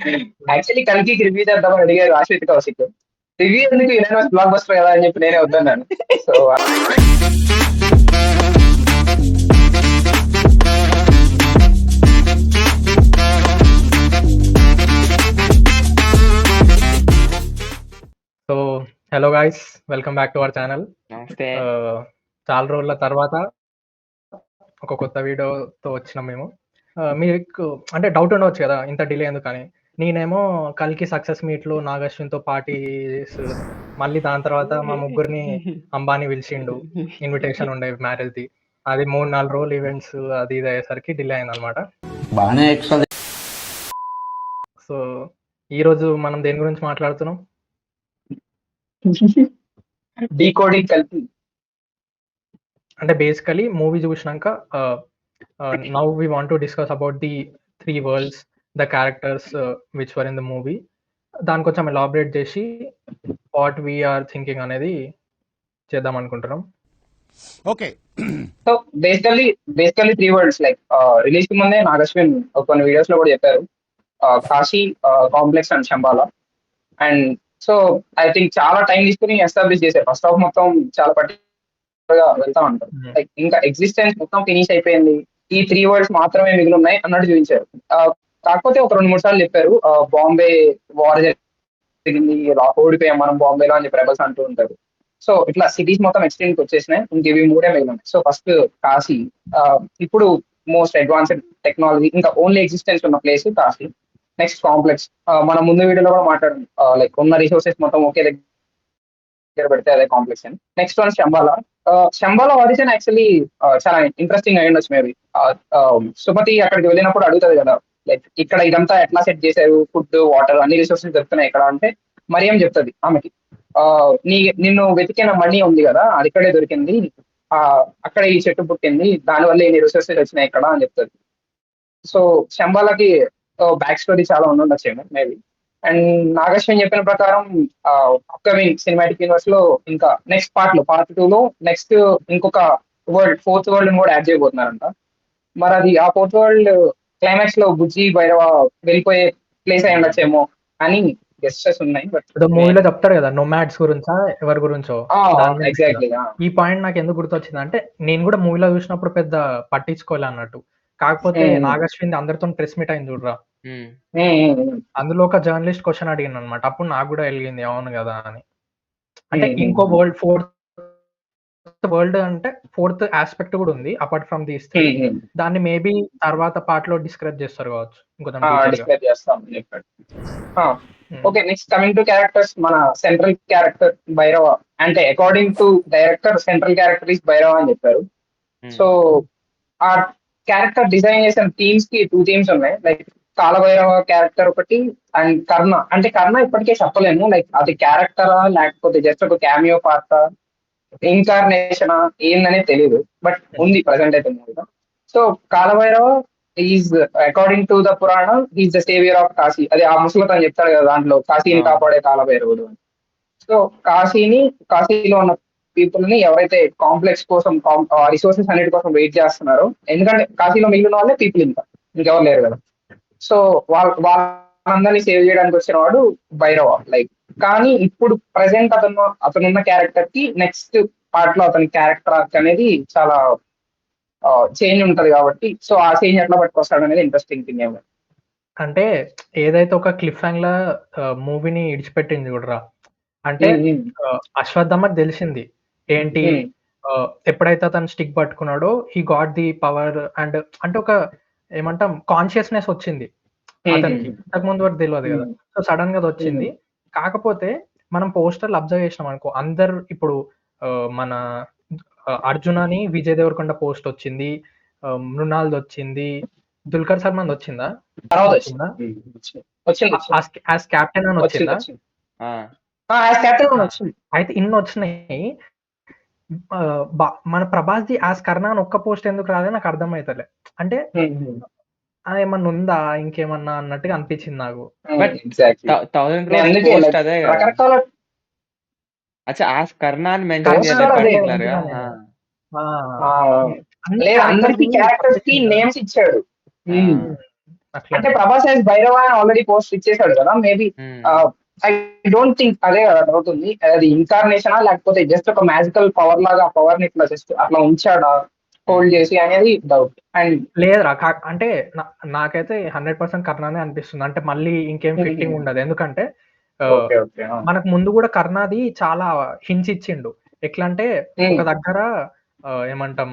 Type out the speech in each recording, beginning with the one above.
Actually కల్కి review చేద్దామని అడిగారు ఆశ్రిత్ కౌశిక్. రివ్యూ ఎందుకు యునానిమస్ బ్లాక్ బస్టర్ కదా అని చెప్పి నేనే వద్దన్నాను. So so hello guys, welcome back to our channel. నమస్తే. చాలా రోజుల తర్వాత ఒక కొత్త వీడియోతో వచ్చినాం మేము. మీకు అంటే డౌట్ ఉండవచ్చు కదా ఇంత డిలే ఎందుకని. నేనేమో కల్కి సక్సెస్ మీట్లు నాగశ్విన్తో పార్టీస్, మళ్ళీ దాని తర్వాత మా ముగ్గురిని అంబానీ పిలిచిండు, ఇన్విటేషన్ ఉండే మ్యారేజ్ది. అది 3-4 రోజులు ఈవెంట్స్ అది ఇది అయ్యేసరికి డిలే అయింది అనమాట. బాగానే ఎక్స్ట్రా. సో ఈరోజు మనం దేని గురించి మాట్లాడుతున్నాం? డీకోడింగ్ కల్కి. అంటే బేసికలీ మూవీ చూసినాక now we want to discuss about the 3 world's, the characters which were in the movie. దాని కొంచెం ఎలాబరేట్ చేసి వాట్ వీఆర్ థింకింగ్ అనేది చేద్దాం అనుకుంటున్నాం. Okay. So basically 3 words. Like release కి ముందే నాగశ్విన్ కొన్ని వీడియోస్ లో కూడా చెప్పారు, Kashi, complex and Shambhala. And so I think చాలా టైం తీసుకుని ఎస్టాబ్లిష్ చేశారు. ఫస్ట్ హాఫ్ మొత్తం చాలా పర్టికులర్ గా వెళ్తా ఉంటారు. లైక్ ఇంకా ఎగ్జిస్టెన్స్ మొత్తం ఫినిష్ అయిపోయింది, ఈ 3 వర్డ్స్ మాత్రమే మిగిలి ఉన్నాయి అన్నట్టు చూపించారు. కాకపోతే ఒక 2-3 సార్లు చెప్పారు, బాంబే వార్ జరిగింది, ఓడిపోయాం మనం బాంబేలో అని చెప్పి రెబల్స్ అంటూ ఉంటారు. సో ఇట్లా సిటీస్ మొత్తం ఎక్స్టెండ్ వచ్చేసినాయి, ఇంకేవి 3 మిగిలి ఉన్నాయి. సో ఫస్ట్ కాశీ, ఇప్పుడు మోస్ట్ అడ్వాన్స్డ్ టెక్నాలజీ, ఇంకా ఓన్లీ ఎగ్జిస్టెన్స్ ఉన్న ప్లేస్ కాశీ. నెక్స్ట్ కాంప్లెక్స్, మనం ముందు వీడియోలో కూడా మాట్లాడాం, లైక్ ఉన్న రిసోర్సెస్ మొత్తం ఒకే దగ్గర పెడితే అదే కాంప్లెక్స్ అని. Next one Shambhala. Shambhala audition actually చాలా ఇంట్రెస్టింగ్ అయి ఉండొచ్చు మేబీ. సుమతి అక్కడికి వెళ్ళినప్పుడు అడుగుతుంది కదా, లైక్ ఇక్కడ ఇదంతా ఎట్లా సెట్ చేశారు, ఫుడ్, వాటర్, అన్ని రిసోర్సెస్ దొరుకుతున్నాయి ఇక్కడ అంటే, మరియం చెప్తుంది ఆమెకి, నిన్ను వెతికిన మనీ ఉంది కదా అది ఇక్కడే దొరికింది, అక్కడ ఈ చెట్టు పుట్టింది, దానివల్ల ఇన్ని రిసోర్సెస్ వచ్చినాయి ఇక్కడ అని చెప్తుంది. సో శంబాలాకి బ్యాక్ స్టోరీ చాలా ఉండొచ్చేమో మేబీ. అండ్ నాగశ్విన్ చెప్పిన ప్రకారం అప్కమింగ్ సినిమాటిక్ యూనివర్స్ లో ఇంకా నెక్స్ట్ పార్ట్ 2లో నెక్స్ట్ ఇంకొక వరల్డ్, 4th వరల్డ్ కూడా యాడ్ చేయబోతున్నారంట. మరి అది ఆ 4th వరల్డ్ క్లైమాక్స్ లో బుజ్జి భైరవ వెళ్ళిపోయే ప్లేస్ అయి ఉండొచ్చేమో అని గెస్టర్స్ ఉన్నాయి. బట్ మూవీలో చెప్తారు కదా నోమాడ్స్ గురించా ఎవరి గురించో. ఎగ్జాక్ట్లీ. ఈ పాయింట్ నాకు ఎందుకు గుర్తొచ్చింది అంటే, నేను కూడా మూవీలో చూసినప్పుడు పెద్ద పట్టించుకోలే అన్నట్టు. కాకపోతే నాగశ్విన్ అందరితో ప్రెస్ మీట్ అయింది చూడరా, అందులో ఒక జర్నలిస్ట్ క్వశ్చన్ అడిగింది అనమాట. అప్పుడు నాకు కూడా వెలిగింది, అవును కదా అని. అంటే ఇంకో వరల్డ్, 4th వరల్డ్ అంటే 4th ఆస్పెక్ట్ కూడా ఉంది అపార్ట్ ఫ్రమ్ దీస్ 3. దాన్ని మేబీ తర్వాత పార్ట్ లో డిస్క్రైబ్ చేస్తారు కావచ్చు ఇంకొంచెం. Okay, next coming to characters, మన సెంట్రల్ క్యారెక్టర్ భైరవ. అంటే according to director central character is Bhairava అని చెప్పారు. సో ఆ క్యారెక్టర్ డిజైన్ చేసిన థీమ్స్ కి 2 థీమ్స్ ఉన్నాయి. లైక్ కాలభైరవ క్యారెక్టర్ ఒకటి, అండ్ కర్ణ. అంటే కర్ణ ఇప్పటికే చెప్పలేము, లైక్ అది క్యారెక్టరా లేకపోతే జస్ట్ ఒక క్యామియో పార్టా, ఇన్కార్నేషనా ఏందనే తెలియదు, బట్ ఉంది ప్రజెంట్ అయితే మూవీలో. So Kalabhairava is according to the Purana is the saviour of Kashi. అది ఆ ముసలితో చెప్తాడు కదా దాంట్లో, కాశీని కాపాడే కాలభైరవుడు అని. సో కాశీలో ఉన్న పీపుల్ ని ఎవరైతే కాంప్లెక్స్ కోసం, రిసోర్సెస్ అన్నిటి కోసం వెయిట్ చేస్తున్నారో, ఎందుకంటే కాశీలో మిగిలిన వాళ్ళే పీపుల్, ఇంకెవరు లేరు కదా. సో వాళ్ళందరినీ సేవ్ చేయడానికి వచ్చిన వాడు భైరవ. లైక్ కానీ ఇప్పుడు ప్రెసెంట్ అతనున్న క్యారెక్టర్ కి నెక్స్ట్ పార్ట్ లో అతని క్యారెక్టర్ ఆర్క్ అనేది చాలా చేంజ్ ఉంటది కాబట్టి, సో ఆ చేంజ్ ఎట్లా పట్టుకొస్తాడు అనేది ఇంట్రెస్టింగ్ థింగ్. ఏమో అంటే ఏదైతే ఒక క్లిఫ్ హ్యాంగ్ లా మూవీని ఇడిచిపెట్టింది కూడా, అంటే అశ్వత్థామకి తెలిసింది ఏంటి, ఎప్పుడైతే అతను స్టిక్ పట్టుకున్నాడో he got the power and అంటే ఒక ఏమంటాం కాన్షియస్నెస్ వచ్చింది అతనికి. ఇంతకు ముందు వరకు తెలియదు కదా, సో సడన్ గా అది వచ్చింది. కాకపోతే మనం పోస్టర్లు అబ్జర్వ్ చేసినాం అనుకో, అందరు ఇప్పుడు మన అర్జునాని విజయ్ దేవరకొండ పోస్ట్ వచ్చింది, మృణాల్ది వచ్చింది, దుల్కర్ సల్మాన్ వచ్చిందా, యాజ్ కెప్టెన్ అని వచ్చిందా? అయితే ఇన్ని వచ్చినాయి. మన ప్రభాస్ ది యాజ్ కర్ణ అని ఒక్క పోస్ట్ ఎందుకు రాలే నాకు అర్థం అవుతలే. అంటే ఏమన్నా ఉందా ఇంకేమన్నా అన్నట్టుగా అనిపించింది నాకు. అందరికి క్యారెక్టర్స్ కి నేమ్స్ ఇచ్చాడు. అట్లా అంటే ప్రభాస్ యాజ్ భైరవ అని ఆల్రెడీ పోస్ట్ ఇచ్చేసాడు కదా మేబీ. ఐ డోంట్ థింక్ అదే కదా డౌట్ ఉంది, అది ఇన్కార్నేషనా లేకపోతే జస్ట్ ఒక మ్యాజికల్ పవర్ లాగా ఆ పవర్ ని ఇట్లా జస్ట్ అట్లా ఉంచాడా హోల్డ్ చేసి అనేది డౌట్. అండ్ లేదురా అంటే నాకైతే 100% కర్ణానే అనిపిస్తుంది. అంటే మళ్ళీ ఇంకేం ఫిట్టింగ్ ఉండదు. ఎందుకంటే ఓకే ఓకే మనకు ముందు కూడా కర్ణాది చాలా హింట్స్ ఇచ్చిండు. ఎట్లా అంటే ఒక దగ్గర ఏమంటాం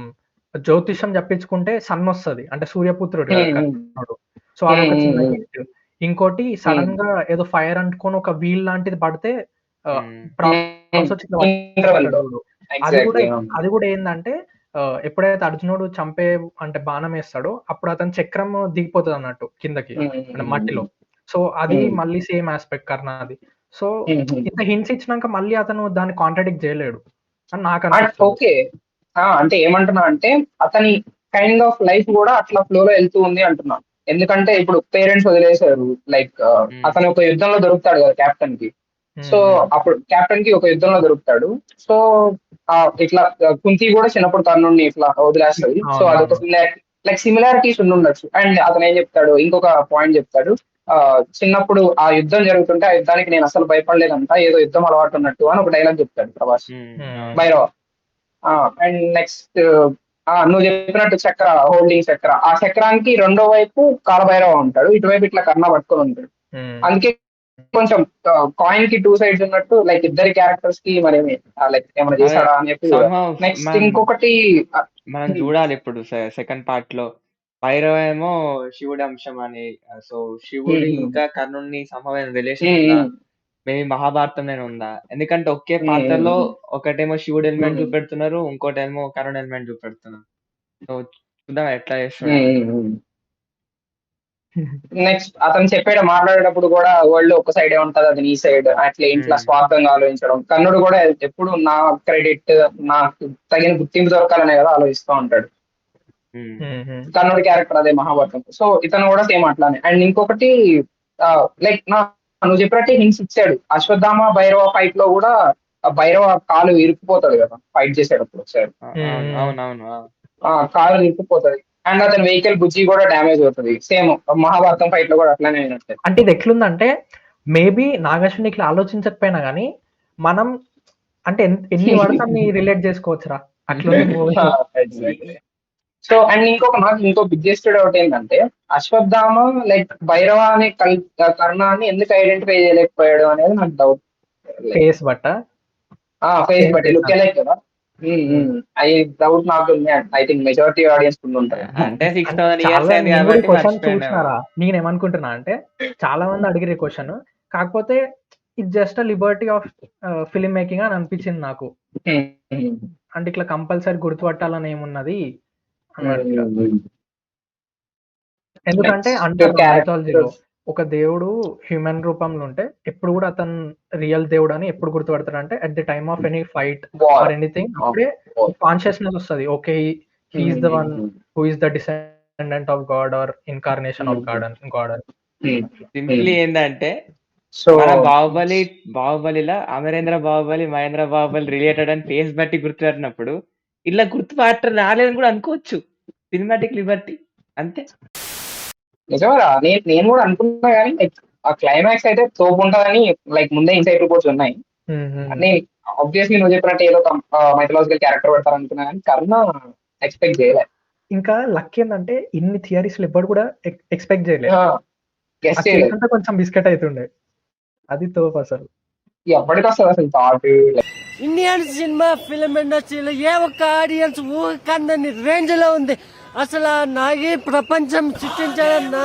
జ్యోతిషం చెప్పించుకుంటే సన్ వస్తది. అంటే సూర్యపుత్రుడు కదా కర్ణుడు. సో అదొక చిన్న హింట్. ఇంకోటి సడన్ గా ఏదో ఫైర్ అంటుకొని ఒక వీల్ లాంటిది పడితే ప్రాబ్లమ్స్ వచ్చి ఇట్లా పట్టుకుంటాడు చూడు. అది కూడా ఏందంటే ఎప్పుడైతే అర్జునుడు చంపే అంటే బాణం వేస్తాడో అప్పుడు అతని చక్రం దిగిపోతుంది అన్నట్టు కిందకి అంటే మట్టిలో. సో అది మళ్ళీ సేమ్ ఆస్పెక్ట్ కర్ణాది. సో ఇంత హింట్స్ ఇచ్చినాక మళ్ళీ అతను దాన్ని కాంట్రాడిక్ట్ చేయలేడు అని నాకు అనిపిస్తుంది. ఓకే అంటే ఏమంటున్నా అంటే అతని కైండ్ ఆఫ్ లైఫ్ కూడా అట్లా ఫ్లో లో వెళ్తూ ఉంది అంటున్నా. ఎందుకంటే ఇప్పుడు పేరెంట్స్ వదిలేశారు, లైక్ అతను ఒక యుద్ధంలో దొరుకుతాడు కదా కెప్టెన్ కి. సో అప్పుడు కెప్టెన్ కి ఒక యుద్ధంలో దొరుకుతాడు. సో ఇట్లా కుంతి కూడా చిన్నప్పుడు కర్ణుడిని ఇట్లా వదిలేస్తుంది. సో అదొక సిమిలారిటీస్ ఉండొచ్చు. అండ్ అతను ఏం చెప్తాడు, ఇంకొక పాయింట్ చెప్తాడు, చిన్నప్పుడు ఆ యుద్ధం జరుగుతుంటే ఆ యుద్ధానికి నేను అసలు భయపడలేదంట, ఏదో యుద్ధం అలవాటు ఉన్నట్టు అని ఒక డైలాగ్ చెప్తాడు ప్రభాస్ భైరవ. అండ్ నెక్స్ట్ నువ్వు చెప్పినట్టు చక్ర, హోల్డింగ్ చక్ర, ఆ చక్రానికి రెండో వైపు కాలభైరవ ఉంటాడు, ఇటువైపు ఇట్లా కర్ణ పట్టుకొని ఉంటాడు. అందుకే కొంచెం కాయిన్ కి 2 sides ఉన్నట్టు, లైక్ ఇద్దరి క్యారెక్టర్స్ కి మరి లైక్ ఏమైనా చేశాడా అని చెప్పి. నెక్స్ట్ ఇంకొకటి మనం చూడాలి ఇప్పుడు సెకండ్ పార్ట్ లో భైరవ ఏమో శివుడి అంశం అని. సో శివుడు ఇంకా కర్ణుడిని సంభవం రిలేషన్ ఉందా, మేబీ మహాభారతం ఉందా? ఎందుకంటే ఒకే పాత్రలో ఒకటేమో శివుడు ఎలిమెంట్ చూపెడుతున్నారు, ఇంకోటేమో కర్ణుడు ఎలిమెంట్ చూపెడుతున్నారు. సో చూద్దాం ఎట్లా చేస్తున్నారు. నెక్స్ట్ అతను చెప్పాడు మాట్లాడేటప్పుడు కూడా వరల్డ్ ఒక సైడ్ ఉంటది, అది నీ సైడ్, అట్లా ఇంట్లో స్వార్థంగా ఆలోచించడం. కర్ణుడు కూడా ఎప్పుడు నా క్రెడిట్, నాకు తగిన గుర్తింపు దొరకాలనే కదా ఆలోచిస్తూ ఉంటాడు. కర్ణుడి క్యారెక్టర్ అదే మహాభారతం. సో ఇతను కూడా సేమ్ అట్లానే. అండ్ ఇంకొకటి లైక్ నువ్వు చెప్పినట్టే హింట్స్ ఇచ్చాడు. అశ్వత్థామ భైరవ ఫైట్ లో కూడా భైరవ కాలు ఇరుక్కుపోతాడు కదా ఫైట్ చేసేటప్పుడు ఒకసారి, కాలు ఇరుక్కుపోతుంది. అండ్ అతని వెహికల్ బుజ్జి కూడా డ్యామేజ్ అవుతుంది. సేమ్ మహాభారతం ఫైట్ లో కూడా అట్లానే అయినట్టే. అంటే ఇది ఎట్లుందంటే మేబీ నాగశ్విని ఇట్లా ఆలోచించకపోయినా గానీ మనం అంటే ఎన్ని వరకు అన్ని రిలేట్ చేసుకోవచ్చురా అట్లా. సో అండ్ ఇంకో బిగ్గెస్ట్ డౌట్ ఏంటంటే అశ్వత్థామ లైక్ భైరవ అనే కర్ణాన్ని ఎందుకు ఐడెంటిఫై చేయలేకపోయాడు అనేది నాకు డౌట్. ఫేస్ బట్టి లుక్ లైక్ కదా, అది డౌట్ నాకు ఉంది. ఐ థింక్ మెజారిటీ ఆడియన్స్ ఉంటారు. అంటే 6000 years అయింది కాబట్టి క్వశ్చన్ చూసినారా? నేనేమనుకుంటున్నా అంటే చాలా మంది అడిగిన క్వశ్చన్, కాకపోతే ఇది just Liberty of film making అని అనిపించింది నాకు. అంటే ఇట్లా కంపల్సరీ గుర్తుపట్టాలని ఏమున్నది అన్నట్టు. ఎందుకంటే అంటారు ఒక దేవుడు హ్యూమన్ రూపంలో ఉంటే ఎప్పుడు కూడా అతను రియల్ దేవుడు అని ఎప్పుడు గుర్తుపడతాడు అంటే at the time of any fight or anything, అప్పుడే కాన్షియస్నెస్ వస్తుంది. Okay, he is the one who is the descendant of God or incarnation of God అని. సింప్లీ ఏంటంటే మన బాహుబలిలా అమరేంద్ర బాహుబలి, మహేంద్ర బాహుబలి రిలేటెడ్ అని ఫేస్ బట్టి గుర్తుపట్టినప్పుడు ఇలా గుర్తుపట్ట రాలేదని కూడా అనుకోవచ్చు. సినిమాటిక్ లిబర్టీ అంతే. నిజమేరా, నేను కూడా అనుకున్నా కానీ ఆ క్లైమాక్స్ అయితే తోపు ఉంటుందని లైక్ ముందే ఇన్సైడ్ రిపోర్ట్స్ ఉన్నాయి. ఆబ్వియస్లీ నువ్వు చెప్పినట్టు ఏదో మైథలాజికల్ క్యారెక్టర్ పెడతారు అనుకున్నా కానీ కర్ణ ఎక్స్పెక్ట్ చేయలేదు. ఇంకా లక్ ఏంటంటే ఇన్ని థియరీస్ ఎప్పుడు కూడా ఎక్స్పెక్ట్ చేయలేదు. కొంచెం బిస్కెట్ అవుతుండే, అది తోపు అసలు. ఎప్పటికి వస్తుంది అసలు థాట్. ఇండియన్ సినిమా ఫిల్మ్ ఇండస్ట్రీలో ఏ ఒక్క ఆడియన్స్ ఊహకందని రేంజ్ లో ఉంది. అసలు నాగి ప్రపంచం సృష్టించాలన్నా